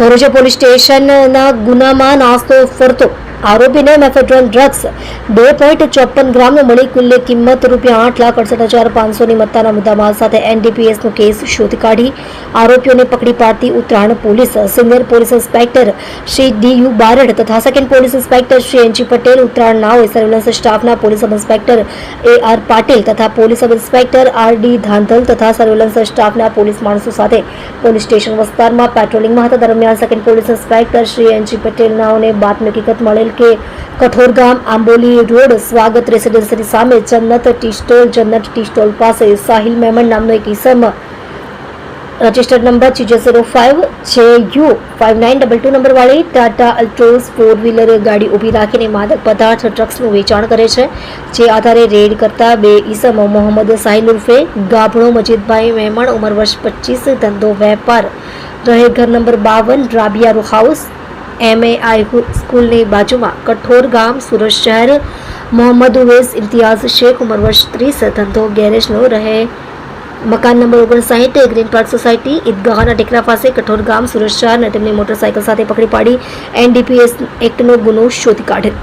Bharuch police સ્ટેશનના ગુનામાં નાસ્તો ફરતો આરોપીને મેફેડ્રોન ડ્રગ્સ 2.54 ગ્રામનો મળી કુલ્લે કિંમત ₹8,68,500ની મત્તાના મુદ્દામાલ સાથે એનડીપીએસનો કેસ શોધી કાઢી આરોપીઓને પકડી પાડતી Uttarayan police senior police inspector Shri DU Barad તથા second police inspector Shri NG Patel, Uttarayan નાઓએ સર્વેલન્સ સ્ટાફના police sub inspector AR Patil તથા police sub inspector RD Dhandhal તથા સર્વેલન્સ સ્ટાફના પોલીસ માણસો સાથે પોલીસ સ્ટેશન વિસ્તારમાં પેટ્રોલિંગમાં હતા. દરમિયાન second police inspector Shri NG Patel નાઓને બાતમી હકીકત મળેલ કે કઠોર ગામ આંબોલી રોડ સ્વાગત રેસિડેન્સી સામે જન્નત ટી સ્ટોલ પાસે સાહિલ મેમન નામનો એક ઇસમ રજિસ્ટર્ડ નંબર CJ05JU5922 નંબર વાળી ટાટા અલ્ટ્રોઝ 4-વ્હીલર ગાડી ઊભી રાખીને માદક પદાર્થ ડ્રગ્સનું વેચાણ કરે છે. જે આધારે રેડ કરતા બે ઇસમો મોહમ્મદ સાહિલ ઉર્ફે ગાભણો મજીદભાઈ મહેમણ ઉંમર વર્ષ 25, ધંધો વેપાર, રહે ઘર number 52 Rabiya row house MAI સ્કૂલની બાજુમાં, કઠોર ગામ, સુરત શહેર, મોહમ્મદ ઉવેસ ઇમ્તિયાઝ શેખ ઉંમર વર્ષ 30, ધંધો ગેરેજનો, રહે મકાન નંબર 59 ગ્રીન પાર્ક સોસાયટી ઈદગાહના ટેકરા પાસે, કઠોર ગામ, સુરત શહેર, તેમની મોટરસાયકલ સાથે પકડી પાડી NDPS એક્ટનો ગુનો શોધી કાઢેલ.